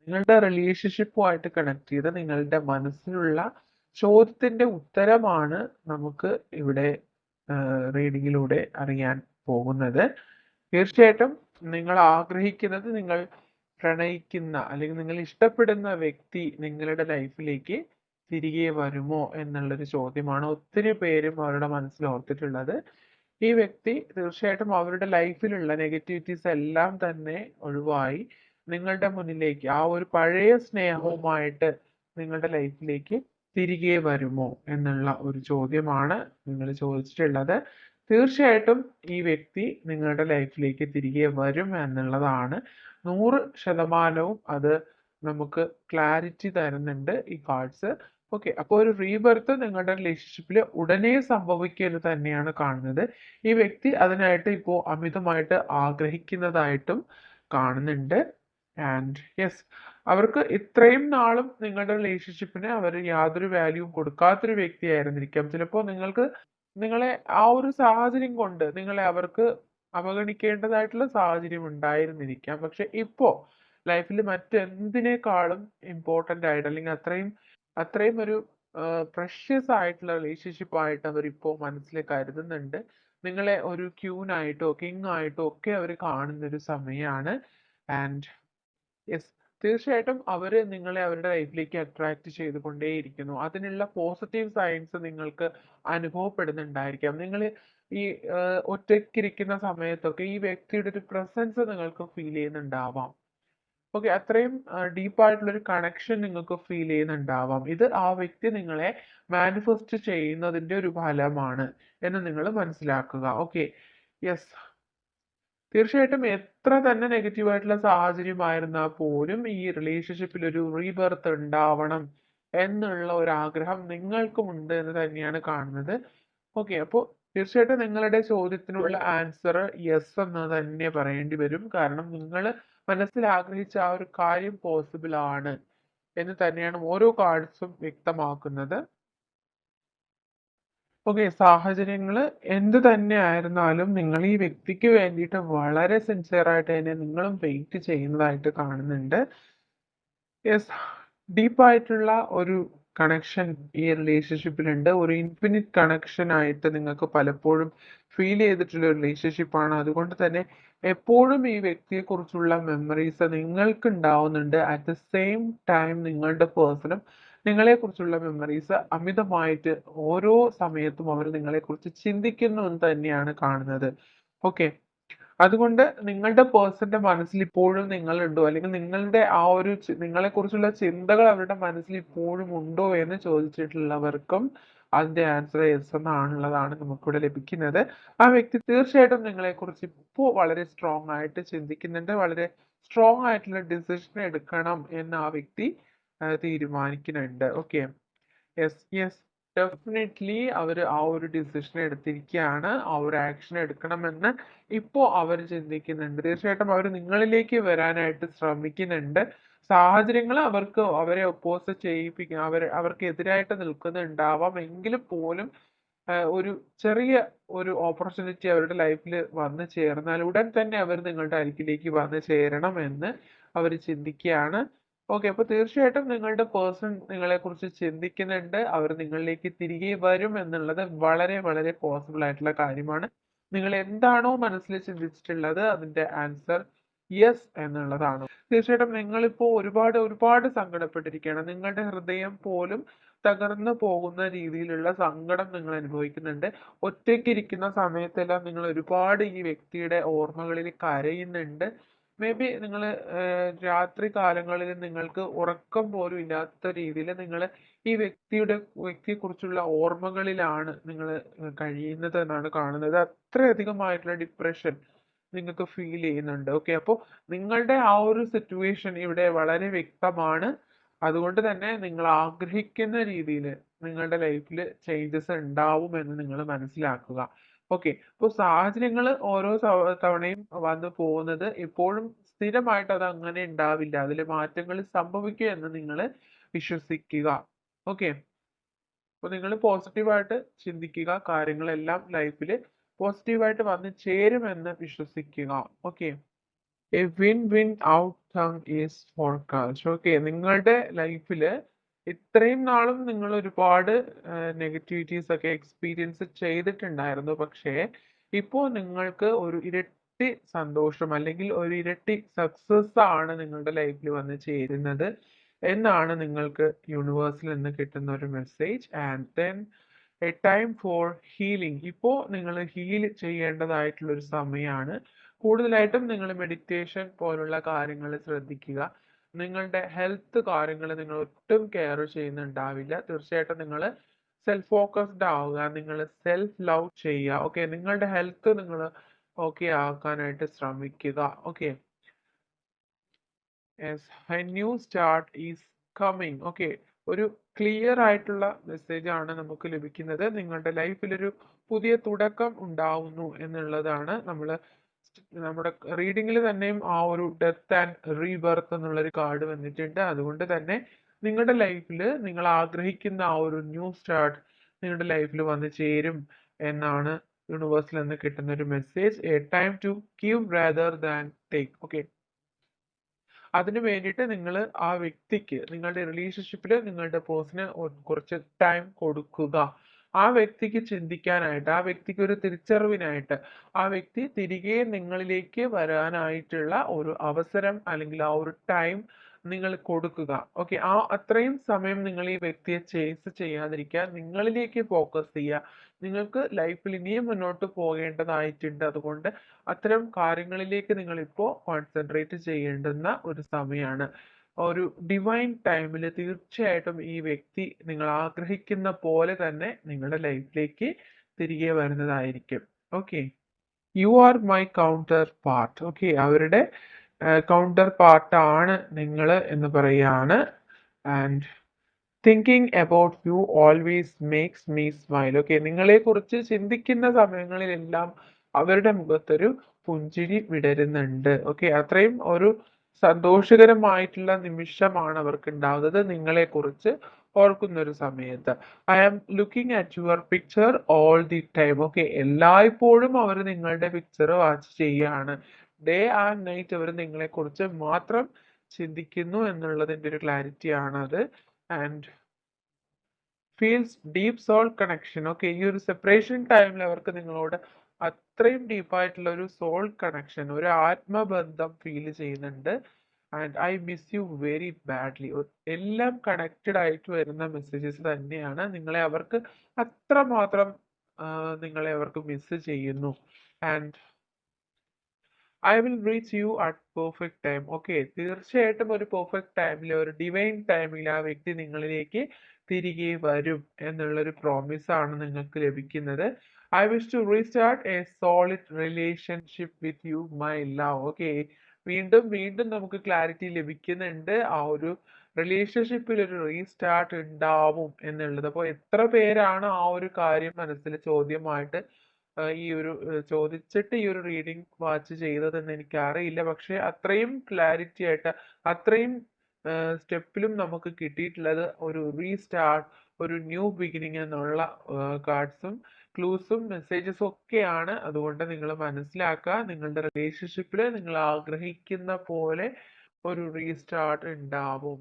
നിങ്ങളുടെ റിലേഷൻഷിപ്പുമായിട്ട് കണക്ട് ചെയ്ത് നിങ്ങളുടെ മനസ്സിലുള്ള ചോദ്യത്തിന്റെ ഉത്തരമാണ് നമുക്ക് ഇവിടെ റീഡിങ്ങിലൂടെ അറിയാൻ പോകുന്നത്. തീർച്ചയായിട്ടും നിങ്ങൾ ആഗ്രഹിക്കുന്നത്, നിങ്ങൾ പ്രണയിക്കുന്ന അല്ലെങ്കിൽ നിങ്ങൾ ഇഷ്ടപ്പെടുന്ന വ്യക്തി നിങ്ങളുടെ ലൈഫിലേക്ക് തിരികെ വരുമോ എന്നുള്ളൊരു ചോദ്യമാണ് ഒത്തിരി പേരും അവരുടെ മനസ്സിൽ ഓർത്തിട്ടുള്ളത്. ഈ വ്യക്തി തീർച്ചയായിട്ടും അവരുടെ ലൈഫിലുള്ള നെഗറ്റിവിറ്റീസ് എല്ലാം തന്നെ ഒഴിവായി നിങ്ങളുടെ മുന്നിലേക്ക് ആ ഒരു പഴയ സ്നേഹവുമായിട്ട് നിങ്ങളുടെ ലൈഫിലേക്ക് തിരികെ വരുമോ എന്നുള്ള ഒരു ചോദ്യമാണ് നിങ്ങൾ ചോദിച്ചിട്ടുള്ളത്. തീർച്ചയായിട്ടും ഈ വ്യക്തി നിങ്ങളുടെ ലൈഫിലേക്ക് തിരികെ വരും എന്നുള്ളതാണ് 100% അത് നമുക്ക് ക്ലാരിറ്റി തരുന്നുണ്ട് ഈ കാർഡ്സ്. ഓക്കെ, അപ്പോൾ ഒരു റീബർത്ത് നിങ്ങളുടെ റിലേഷൻഷിപ്പിൽ ഉടനെ സംഭവിക്കുമെന്ന് തന്നെയാണ് കാണുന്നത്. ഈ വ്യക്തി അതിനായിട്ട് ഇപ്പോൾ അമിതമായിട്ട് ആഗ്രഹിക്കുന്നതായിട്ടും കാണുന്നുണ്ട്. ആൻഡ് യെസ്, അവർക്ക് ഇത്രയും നാളും നിങ്ങളുടെ റിലേഷൻഷിപ്പിന് അവർ യാതൊരു വാല്യൂവും കൊടുക്കാത്തൊരു വ്യക്തിയായിരുന്നിരിക്കാം. ചിലപ്പോൾ നിങ്ങളെ ആ ഒരു സാഹചര്യം കൊണ്ട് നിങ്ങളെ അവർക്ക് അവഗണിക്കേണ്ടതായിട്ടുള്ള സാഹചര്യം ഉണ്ടായിരുന്നിരിക്കാം. പക്ഷെ ഇപ്പോ ലൈഫിൽ മറ്റെന്തിനേക്കാളും ഇമ്പോർട്ടന്റ് ആയിട്ട് അല്ലെങ്കിൽ അത്രയും അത്രയും ഒരു പ്രഷ്യസ് ആയിട്ടുള്ള റിലേഷൻഷിപ്പ് ആയിട്ട് അവർ ഇപ്പോൾ മനസ്സിൽ കരുതുന്നുണ്ട്. നിങ്ങളെ ഒരു ക്യൂൻ ആയിട്ടോ കിങ് ആയിട്ടോ ഒക്കെ അവർ കാണുന്ന ഒരു സമയമാണ്. ആൻഡ് യെസ്, തീർച്ചയായിട്ടും അവര് നിങ്ങളെ അവരുടെ ലൈഫിലേക്ക് അട്രാക്ട് ചെയ്തുകൊണ്ടേയിരിക്കുന്നു. അതിനുള്ള പോസിറ്റീവ് സയൻസ് നിങ്ങൾക്ക് അനുഭവപ്പെടുന്നുണ്ടായിരിക്കാം. നിങ്ങൾ ഈ ഒറ്റയ്ക്കിരിക്കുന്ന സമയത്തൊക്കെ ഈ വ്യക്തിയുടെ ഒരു പ്രസൻസ് നിങ്ങൾക്ക് ഫീൽ ചെയ്യുന്നുണ്ടാവാം. ഓക്കെ, അത്രയും ഡീപ്പായിട്ടുള്ള ഒരു കണക്ഷൻ നിങ്ങൾക്ക് ഫീൽ ചെയ്യുന്നുണ്ടാവാം. ഇത് ആ വ്യക്തി നിങ്ങളെ മാനിഫെസ്റ്റ് ചെയ്യുന്നതിന്റെ ഒരു ഫലമാണ് എന്ന് നിങ്ങൾ മനസ്സിലാക്കുക. ഓക്കെ, യെസ്, തീർച്ചയായിട്ടും എത്ര തന്നെ നെഗറ്റീവ് ആയിട്ടുള്ള സാഹചര്യമായിരുന്നാൽ പോലും ഈ റിലേഷൻഷിപ്പിൽ ഒരു റീബർത്ത് ഉണ്ടാവണം എന്നുള്ള ഒരു ആഗ്രഹം നിങ്ങൾക്കും ഉണ്ട് എന്ന് തന്നെയാണ് കാണുന്നത്. ഓക്കെ, അപ്പോൾ തീർച്ചയായിട്ടും നിങ്ങളുടെ ചോദ്യത്തിനുള്ള ആൻസർ യെസ് എന്ന് തന്നെ പറയേണ്ടി വരും. കാരണം നിങ്ങൾ മനസ്സിൽ ആഗ്രഹിച്ച ആ ഒരു കാര്യം പോസിബിൾ ആണ് എന്ന് തന്നെയാണ് ഓരോ കാർഡ്സും വ്യക്തമാക്കുന്നത്. ഓക്കെ, സാഹചര്യങ്ങൾ എന്ത് തന്നെ ആയിരുന്നാലും നിങ്ങൾ ഈ വ്യക്തിക്ക് വേണ്ടിയിട്ട് വളരെ സിൻസിയർ ആയിട്ട് തന്നെ നിങ്ങളും വെയിറ്റ് ചെയ്യുന്നതായിട്ട് കാണുന്നുണ്ട്. യെസ്, ഡീപ്പായിട്ടുള്ള ഒരു കണക്ഷൻ ഈ റിലേഷൻഷിപ്പിലുണ്ട്. ഒരു ഇൻഫിനിറ്റ് കണക്ഷൻ ആയിട്ട് നിങ്ങൾക്ക് പലപ്പോഴും ഫീൽ ചെയ്തിട്ടുള്ള ഒരു റിലേഷൻഷിപ്പാണ്. അതുകൊണ്ട് തന്നെ എപ്പോഴും ഈ വ്യക്തിയെക്കുറിച്ചുള്ള മെമ്മറീസ് നിങ്ങൾക്ക് ഉണ്ടാവുന്നുണ്ട്. അറ്റ് ദ സെയിം ടൈം നിങ്ങളുടെ പേഴ്സണും നിങ്ങളെക്കുറിച്ചുള്ള മെമ്മറീസ് അമിതമായിട്ട് ഓരോ സമയത്തും അവർ നിങ്ങളെക്കുറിച്ച് ചിന്തിക്കുന്നു എന്ന് തന്നെയാണ് കാണുന്നത്. ഓക്കെ, അതുകൊണ്ട് നിങ്ങളുടെ പേഴ്സന്റെ മനസ്സിൽ ഇപ്പോഴും നിങ്ങളുണ്ടോ, അല്ലെങ്കിൽ നിങ്ങളുടെ ആ ഒരു നിങ്ങളെ കുറിച്ചുള്ള ചിന്തകൾ അവരുടെ മനസ്സിൽ ഇപ്പോഴും ഉണ്ടോ എന്ന് ചോദിച്ചിട്ടുള്ളവർക്കും അതിന്റെ ആൻസർ യെസ് എന്നാണുള്ളതാണ് നമുക്കിവിടെ ലഭിക്കുന്നത്. ആ വ്യക്തി തീർച്ചയായിട്ടും നിങ്ങളെ കുറിച്ച് ഇപ്പോൾ വളരെ സ്ട്രോങ് ആയിട്ട് ചിന്തിക്കുന്നുണ്ട്. വളരെ സ്ട്രോങ് ആയിട്ടുള്ള ഡിസിഷൻ എടുക്കണം എന്ന് ആ വ്യക്തി തീരുമാനിക്കുന്നുണ്ട്. ഓക്കെ, യെസ് യെസ്, ഡെഫിനറ്റ്ലി അവർ ആ ഒരു ഡിസിഷൻ എടുത്തിരിക്കുകയാണ്. ആ ഒരു ആക്ഷൻ എടുക്കണമെന്ന് ഇപ്പോൾ അവർ ചിന്തിക്കുന്നുണ്ട്. തീർച്ചയായിട്ടും അവർ നിങ്ങളിലേക്ക് വരാനായിട്ട് ശ്രമിക്കുന്നുണ്ട്. സാഹചര്യങ്ങൾ അവരെ ഒപ്പോസ് ചെയ്യിപ്പിക്കും, അവർക്ക് എതിരായിട്ട് നിൽക്കുന്നുണ്ടാവാം. എങ്കിലും പോലും ഒരു ചെറിയ ഒരു ഓപ്പർച്യൂണിറ്റി അവരുടെ ലൈഫിൽ വന്നു ചേർന്നാൽ ഉടൻ തന്നെ അവർ നിങ്ങളുടെ അരികിലേക്ക് വന്നു ചേരണം എന്ന് അവർ ചിന്തിക്കുകയാണ്. ഓക്കെ, അപ്പൊ തീർച്ചയായിട്ടും നിങ്ങളുടെ പേഴ്സൺ നിങ്ങളെ കുറിച്ച് ചിന്തിക്കുന്നുണ്ട്. അവർ നിങ്ങളിലേക്ക് തിരികെ വരും എന്നുള്ളത് വളരെ വളരെ പോസിബിൾ ആയിട്ടുള്ള കാര്യമാണ്. നിങ്ങൾ എന്താണോ മനസ്സിൽ ചിന്തിച്ചിട്ടുള്ളത് അതിന്റെ ആൻസർ യെസ് എന്നുള്ളതാണ്. തീർച്ചയായിട്ടും നിങ്ങളിപ്പോ ഒരുപാട് ഒരുപാട് സങ്കടപ്പെട്ടിരിക്കുകയാണ്. നിങ്ങളുടെ ഹൃദയം പോലും തകർന്നു പോകുന്ന രീതിയിലുള്ള സങ്കടം നിങ്ങൾ അനുഭവിക്കുന്നുണ്ട്. ഒറ്റയ്ക്കിരിക്കുന്ന സമയത്തെല്ലാം നിങ്ങൾ ഒരുപാട് ഈ വ്യക്തിയുടെ ഓർമ്മകളിൽ കരയുന്നുണ്ട്. മേ ബി നിങ്ങൾ രാത്രി കാലങ്ങളിൽ നിങ്ങൾക്ക് ഉറക്കം പോലും ഇല്ലാത്ത രീതിയിൽ നിങ്ങൾ ഈ വ്യക്തിയെക്കുറിച്ചുള്ള ഓർമ്മകളിലാണ് നിങ്ങൾ കഴിയുന്നത് എന്നാണ് കാണുന്നത്. അത്രയധികമായിട്ടുള്ള ഡിപ്രഷൻ നിങ്ങൾക്ക് ഫീൽ ചെയ്യുന്നുണ്ട്. ഓക്കെ, അപ്പോൾ നിങ്ങളുടെ ആ ഒരു സിറ്റുവേഷൻ ഇവിടെ വളരെ വ്യക്തമാണ്. അതുകൊണ്ട് തന്നെ നിങ്ങൾ ആഗ്രഹിക്കുന്ന രീതിയിൽ നിങ്ങളുടെ ലൈഫിൽ ചേഞ്ചസ് ഉണ്ടാവും എന്ന് നിങ്ങൾ മനസ്സിലാക്കുക. ഓക്കെ, അപ്പോൾ സാഹചര്യങ്ങൾ ഓരോ തവണയും വന്നു പോകുന്നത് എപ്പോഴും സ്ഥിരമായിട്ട് അത് അങ്ങനെ ഉണ്ടാവില്ല. അതിൽ മാറ്റങ്ങൾ സംഭവിക്കും എന്ന് നിങ്ങൾ വിശ്വസിക്കുക. ഓക്കെ, അപ്പോൾ നിങ്ങൾ പോസിറ്റീവായിട്ട് ചിന്തിക്കുക. കാര്യങ്ങളെല്ലാം ലൈഫിൽ പോസിറ്റീവായിട്ട് വന്ന് ചേരുമെന്ന് വിശ്വസിക്കുക. Okay. A win win outcome is forecast. Okay, നിങ്ങളുടെ ലൈഫിൽ ഇത്രയും നാളും നിങ്ങൾ ഒരുപാട് നെഗറ്റിവിറ്റീസ് ഒക്കെ എക്സ്പീരിയൻസ് ചെയ്തിട്ടുണ്ടായിരുന്നു. പക്ഷേ ഇപ്പോൾ നിങ്ങൾക്ക് ഒരു ഇരട്ടി സന്തോഷം അല്ലെങ്കിൽ ഒരു ഇരട്ടി സക്സസ് ആണ് നിങ്ങളുടെ ലൈഫിൽ വന്ന് ചേരുന്നത് എന്നാണ് നിങ്ങൾക്ക് യൂണിവേഴ്സിൽ നിന്ന് കിട്ടുന്ന ഒരു message. And then A time for healing. ഇപ്പോൾ നിങ്ങൾ ഹീൽ ചെയ്യേണ്ടതായിട്ടുള്ള ഒരു സമയമാണ്. കൂടുതലായിട്ടും നിങ്ങൾ മെഡിറ്റേഷൻ പോലുള്ള കാര്യങ്ങൾ ശ്രദ്ധിക്കുക. നിങ്ങളുടെ ഹെൽത്ത് കാര്യങ്ങൾ നിങ്ങൾ ഒട്ടും കെയർ ചെയ്യുന്നുണ്ടാവില്ല. തീർച്ചയായിട്ടും നിങ്ങൾ സെൽഫ് ഫോക്കസ്ഡ് ആവുക, നിങ്ങൾ സെൽഫ് ലവ് ചെയ്യുക. ഓക്കെ, നിങ്ങളുടെ ഹെൽത്ത് നിങ്ങൾ ഓക്കെ ആക്കാനായിട്ട് ശ്രമിക്കുക. Okay, A new start is coming. Okay, ഒരു ക്ലിയർ ആയിട്ടുള്ള മെസ്സേജ് ആണ് നമുക്ക് ലഭിക്കുന്നത്. നിങ്ങളുടെ ലൈഫിൽ ഒരു പുതിയ തുടക്കം ഉണ്ടാവുന്നു എന്നുള്ളതാണ്. നമ്മുടെ റീഡിങ്ങിൽ തന്നെയും ആ ഒരു ഡെത്ത് ആൻഡ് റീബർത്ത് എന്നുള്ളൊരു കാർഡ് വന്നിട്ടുണ്ട്. അതുകൊണ്ട് തന്നെ നിങ്ങളുടെ ലൈഫിൽ നിങ്ങൾ ആഗ്രഹിക്കുന്ന ആ ഒരു ന്യൂ സ്റ്റാർട്ട് നിങ്ങളുടെ ലൈഫിൽ വന്ന് ചേരും എന്നാണ് യൂണിവേഴ്സിൽ നിന്ന് കിട്ടുന്ന ഒരു message. A time to give rather than take. Okay, അതിന് വേണ്ടിയിട്ട് നിങ്ങൾ ആ വ്യക്തിക്ക്, നിങ്ങളുടെ റിലേഷൻഷിപ്പിൽ നിങ്ങളുടെ പേഴ്സണ് കുറച്ച് ടൈം കൊടുക്കുക. ആ വ്യക്തിക്ക് ചിന്തിക്കാനായിട്ട്, ആ വ്യക്തിക്ക് ഒരു തിരിച്ചറിവിനായിട്ട്, ആ വ്യക്തി തിരികെ നിങ്ങളിലേക്ക് വരാനായിട്ടുള്ള ഒരു അവസരം അല്ലെങ്കിൽ ആ ഒരു ടൈം നിങ്ങൾ കൊടുക്കുക. ഓക്കെ, ആ അത്രയും സമയം നിങ്ങൾ ഈ വ്യക്തിയെ ചേസ് ചെയ്യാതിരിക്കുക, നിങ്ങളിലേക്ക് ഫോക്കസ് ചെയ്യുക. നിങ്ങൾക്ക് ലൈഫിൽ ഇനിയും മുന്നോട്ട് പോകേണ്ടതായിട്ടുണ്ട്. അതുകൊണ്ട് അത്തരം കാര്യങ്ങളിലേക്ക് നിങ്ങൾ ഇപ്പോൾ കോൺസെൻട്രേറ്റ് ചെയ്യേണ്ടുന്ന ഒരു സമയമാണ്. ഒരു ഡിവൈൻ ടൈമിൽ തീർച്ചയായിട്ടും ഈ വ്യക്തി നിങ്ങൾ ആഗ്രഹിക്കുന്ന പോലെ തന്നെ നിങ്ങളുടെ ലൈഫിലേക്ക് തിരികെ വരുന്നതായിരിക്കും. Okay, you are my counter part. Okay, അവരുടെ കൗണ്ടർ പാർട്ടാണ് നിങ്ങൾ എന്ന് പറയാണ്. And thinking about you always makes me smile. Okay, നിങ്ങളെ കുറിച്ച് ചിന്തിക്കുന്ന സമയങ്ങളിലെല്ലാം അവരുടെ മുഖത്തൊരു പുഞ്ചിരി വിടരുന്നുണ്ട്. ഓക്കെ, അത്രയും ഒരു സന്തോഷകരമായിട്ടുള്ള നിമിഷമാണ് അവർക്ക് ഉണ്ടാകുന്നത് നിങ്ങളെ കുറിച്ച് ഓർക്കുന്ന ഒരു സമയത്ത്. I am looking at your picture all the time. Okay, എല്ലായ്പ്പോഴും അവർ നിങ്ങളുടെ പിക്ചർ വാച്ച് ചെയ്യുകയാണ്. ഡേ ആൻഡ് നൈറ്റ് അവർ നിങ്ങളെ കുറിച്ച് മാത്രം ചിന്തിക്കുന്നു എന്നുള്ളതിൻ്റെ ഒരു ക്ലാരിറ്റി ആണത്. And feels deep soul connection. Okay, ഈ ഒരു സെപ്പറേഷൻ ടൈമിൽ അവർക്ക് നിങ്ങളോട് അത്രയും ഡീപ്പായിട്ടുള്ള ഒരു സോൾ കണക്ഷൻ, ഒരു ആത്മബന്ധം ഫീൽ ചെയ്യുന്നുണ്ട്. And I miss you very badly. എല്ലാം കണക്റ്റഡ് ആയിട്ട് വരുന്ന മെസ്സേജസ് തന്നെയാണ്. അത്രമാത്രം നിങ്ങളെ അവർക്ക് മിസ് ചെയ്യുന്നു. And I will reach U at perfect time. Okay, തീർച്ചയായിട്ടും ഒരു പെർഫെക്റ്റ് ടൈമിൽ, ഒരു ഡിവൈൻ ടൈമിൽ ആ വ്യക്തി നിങ്ങളിലേക്ക് തിരികെ വരും എന്നുള്ളൊരു പ്രോമിസ് ആണ് നിങ്ങൾക്ക് ലഭിക്കുന്നത്. I wish to restart a solid relationship with you my love. Okay, വീണ്ടും വീണ്ടും നമുക്ക് ക്ലാരിറ്റി ലഭിക്കുന്നുണ്ട്. ആ ഒരു റിലേഷൻഷിപ്പിൽ ഒരു റീസ്റ്റാർട്ട് ഉണ്ടാവും എന്നുള്ളത്. അപ്പോൾ എത്ര പേരാണ് ആ ഒരു കാര്യം മനസ്സിൽ ചോദ്യമായിട്ട് ഈ ഒരു ചോദിച്ചിട്ട് ഈ ഒരു റീഡിംഗ് വാച്ച് ചെയ്തതെന്ന് എനിക്ക് അറിയില്ല. പക്ഷെ അത്രയും ക്ലാരിറ്റി ആയിട്ട്, അത്രയും സ്റ്റെപ്പിലും നമുക്ക് കിട്ടിയിട്ടുള്ളത് ഒരു റീസ്റ്റാർട്ട്, ഒരു ന്യൂ ബിഗിനിങ് എന്നുള്ള കാർഡ്സും ക്ലൂസും മെസ്സേജസും ഒക്കെയാണ്. അതുകൊണ്ട് നിങ്ങൾ മനസ്സിലാക്കുക, നിങ്ങളുടെ റിലേഷൻഷിപ്പിൽ നിങ്ങൾ ആഗ്രഹിക്കുന്ന പോലെ ഒരു റീസ്റ്റാർട്ട് ഉണ്ടാവും.